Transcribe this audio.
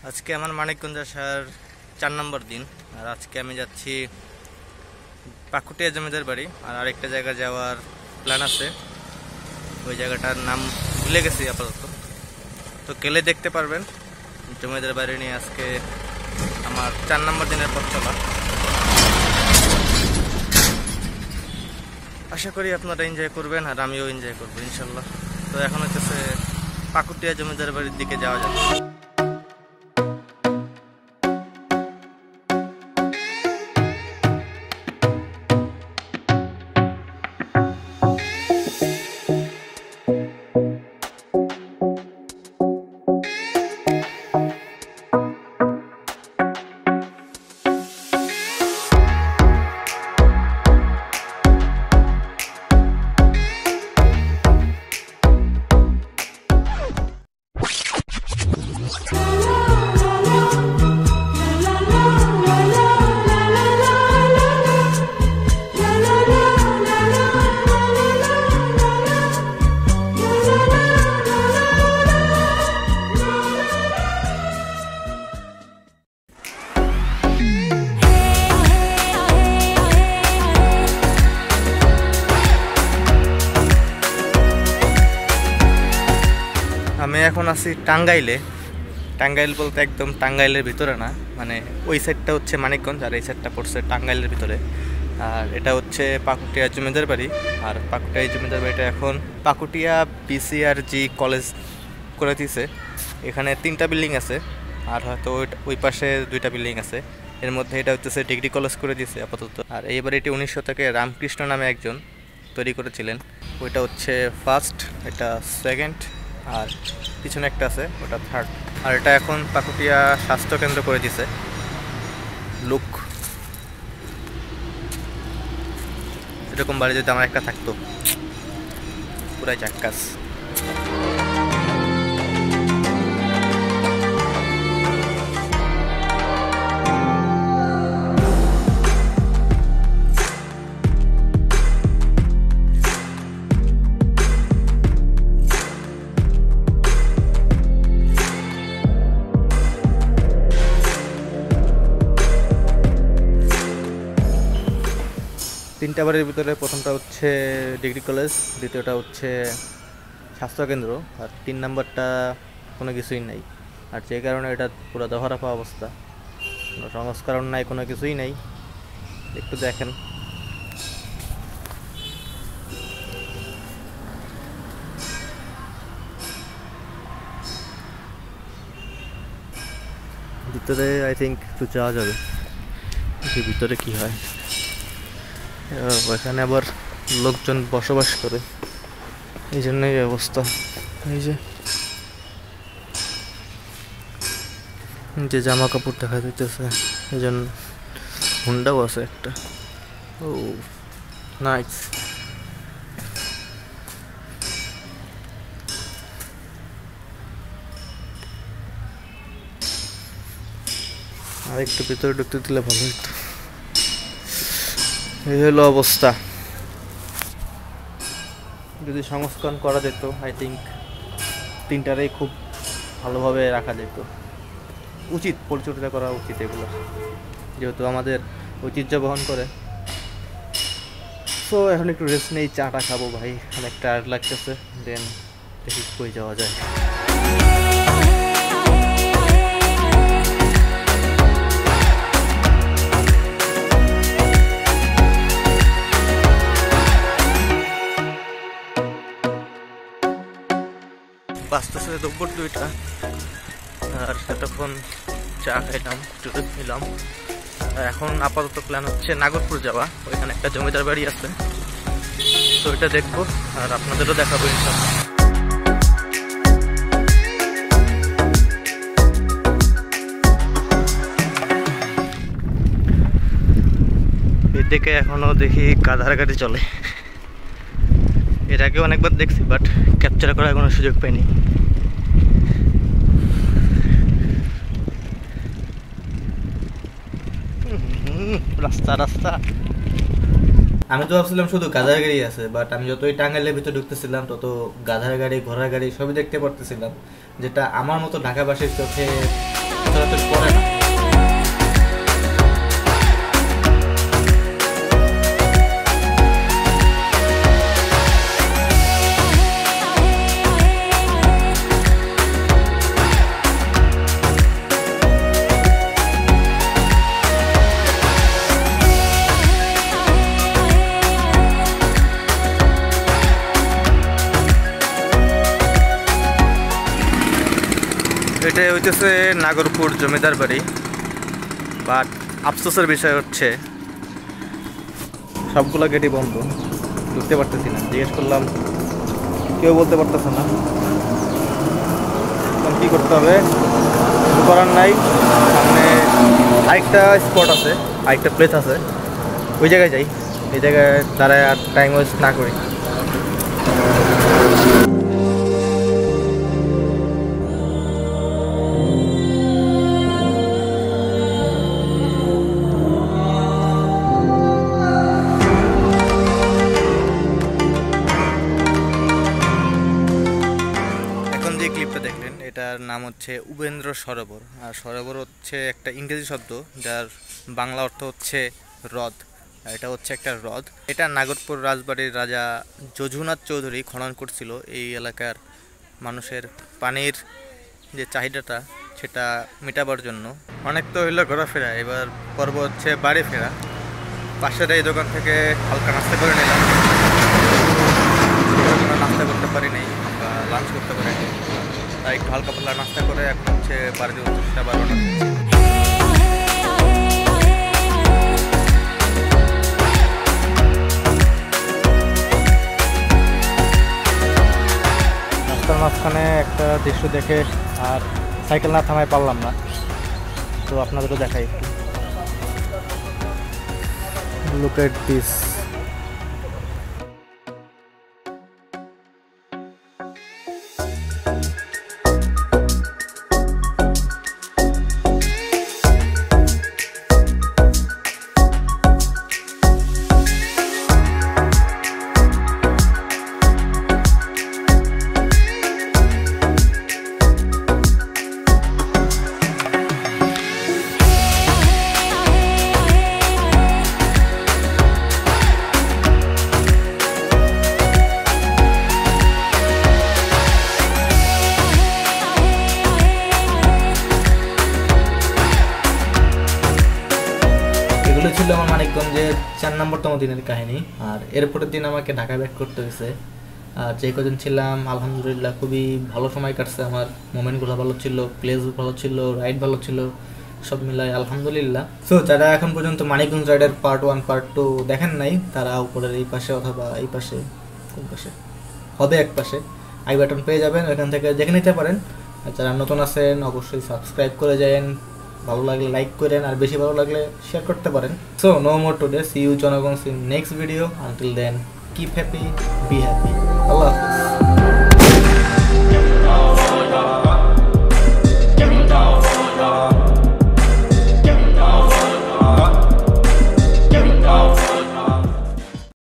আজকে আমার মানিকগঞ্জ আসার 4 নম্বর দিন। আর আজকে আমি যাচ্ছি পাকুটিয়া জমিদার বাড়ি। আর আরেকটা জায়গা যাওয়ার প্ল্যান আছে, ওই জায়গাটার নাম ভুলে গেছি আপাতত। তো গেলে দেখতে পারবেন জমিদার বাড়ি নিয়ে আজকে আমার 4 নম্বর দিনের পথ চলা। আশা করি আপনারা এনজয় করবেন আর আমিও এনজয় করবো ইনশাল্লাহ। তো এখন হচ্ছে পাকুটিয়া জমিদার বাড়ির দিকে যাওয়া যাবে। আমি এখন আছি টাঙ্গাইলে। টাঙ্গাইল বলতে একদম টাঙ্গাইলের ভিতরে না, মানে ওই সাইডটা হচ্ছে মানিকগঞ্জ আর এই সাইডটা পড়ছে টাঙ্গাইলের ভিতরে। আর এটা হচ্ছে পাকুটিয়া জমিদার বাড়ি। আর পাকুটিয়া জমিদার বাড়িটা এখন পাকুটিয়া BCRG কলেজ করে দিয়েছে। এখানে 3টা বিল্ডিং আছে আর হয়তো ওই পাশে 2টা বিল্ডিং আছে। এর মধ্যে এটা হচ্ছে ডিগ্রি কলেজ করে দিয়েছে আপাতত। আর এই বাড়িটি 19 শতকে রামকৃষ্ণ নামে একজন তৈরি করেছিলেন। ওইটা হচ্ছে ফার্স্ট, এটা সেকেন্ড, আর পিছনে একটা আছে ওটা থার্ড। আর এটা এখন পাকুটিয়া স্বাস্থ্য কেন্দ্র করে দিছে। লুক, এরকম বাড়ি যদি আমার একটা থাকতো পুরাই চাক্কাস। 3টা বাড়ির ভিতরে প্রথমটা হচ্ছে ডিগ্রি কলেজ, দ্বিতীয়টা হচ্ছে স্বাস্থ্যকেন্দ্র, আর 3 নম্বরটা কোনো কিছুই নাই। আর যে কারণে এটা পুরো দহরাফা অবস্থা, কোনো সংস্করণ নাই, কোনো কিছুই নাই। একটু দেখেন, ভিতরে আই থিঙ্ক একটু যাওয়া যাবে, ভিতরে কি হয়। ওখানে আবার লোকজন বসবাস করে, এই জন্যই অবস্থা। এই যে জামা কাপড় দেখা যাইতেছে, এই জন্য হুন্ডাও আছে একটা। ও নাইস। আর একটু ভিতরে ঢুকতে দিলে ভালো হতো। এই হলো অবস্থা। যদি সংস্করণ করা যেত আই থিঙ্ক 3টারেই খুব ভালোভাবে রাখা যেত। উচিত, পরিচর্যা করা উচিত এগুলো, যেহেতু আমাদের ঐতিহ্য বহন করে। সো এখন একটু রেস্ট নেই, চাটা খাবো ভাই, অনেক টায়ার্ড লাগতেছে। দেন দেখি কই যাওয়া যায়। বাঁচতেছে দুপুর 2টা, আর এতক্ষণ চা খাইলাম, টুটুক নিলাম। এখন আপাতত প্ল্যান হচ্ছে নাগরপুর যাওয়া, ওইখানে একটা জমিদার বাড়ি আছে, তো ওইটা দেখবো আর আপনাদেরও দেখাবো ইনশাল্লাহ। এদিকে এখনো দেখি গাধার গাড়ি চলে। এর আগে অনেকবার দেখছি, বাট ক্যাপচার করার কোনো সুযোগ পাইনি। রাস্তা রাস্তা আমি তো ভাবছিলাম শুধু গাধার গাড়ি আছে, বাট আমি যতই টাঙ্গাইলের ভিতরে ঢুকতেছিলাম তত গাধার গাড়ি, ঘোড়ার গাড়ি সবই দেখতে পারতেছিলাম, যেটা আমার মতো ঢাকাবাসীর চোখে সচরাচর পড়ে না। এটা হইতেছে নাগরপুর জমিদার বাড়ি, বাট আফসোসের বিষয় হচ্ছে সবগুলো গেটই বন্ধ, ঢুকতে পারতেছি না। জিজ্ঞেস করলাম, কেউ বলতে পারতেছে না। এখন কী করতে হবে, কিছু করার নাই। সামনে আরেকটা স্পট আছে, আরেকটা প্লেস আছে, ওই জায়গায় যাই। এই জায়গায় দাঁড়ায় আর টাইম ওয়েস্ট না করি। যে ক্লিপটা দেখলেন এটার নাম হচ্ছে উপেন্দ্র সরোবর। আর সরোবর হচ্ছে একটা ইংরেজি শব্দ যার বাংলা অর্থ হচ্ছে হ্রদ। এটা হচ্ছে একটা হ্রদ। এটা নাগরপুর রাজবাড়ির রাজা যজুনাথ চৌধুরী খনন করছিল এই এলাকার মানুষের পানির যে চাহিদাটা সেটা মেটাবার জন্য। অনেক তো হইলো ঘোরাফেরা, এবার পর্ব হচ্ছে বাড়ি ফেরা। পাশের এই দোকান থেকে হালকা নাস্তা করে নিলাম, নাস্তা করতে পারি নাই বা লাঞ্চ করতে পারি নাই, তাই একটু হালকা পাতলা নাস্তা করে এখন হচ্ছে বাড়ির উদ্দেশ্যে আবার রওনা দিচ্ছি। রাস্তার মাঝখানে একটা দৃশ্য দেখে আর সাইকেল না থামায় পারলাম না, তো আপনাদেরও দেখাই একটু। Look at this. এগুলো ছিল আমার মানিকগঞ্জের 4 নম্বরতম দিনের কাহিনী। আর এরপরের দিন আমাকে ঢাকা ব্যাক করতে হয়েছে। আর যে কদিন ছিলাম আলহামদুলিল্লাহ খুবই ভালো সময় কাটছে আমার। মোমেন্টগুলো ভালো ছিল, প্লেস ভালো ছিল, রাইড ভালো ছিল, সব মিলাই আলহামদুলিল্লাহ। সো যারা এখন পর্যন্ত মানিকগঞ্জ রাইডের পার্ট 1 পার্ট 2 দেখেন নাই, তারা উপরের এই পাশে অথবা এই পাশে, কোন পাশে হবে, এক পাশে আই বাটন পেয়ে যাবেন, ওইখান থেকে দেখে নিতে পারেন। আর যারা নতুন আছেন অবশ্যই সাবস্ক্রাইব করে যাবেন, ভালো লাগলে লাইক করেন, আর বেশি ভালো লাগলে শেয়ার করতে পারেন। So no more today, see you জনগণ in next video. Until then keep happy, be happy, আল্লাহ হাফেজ।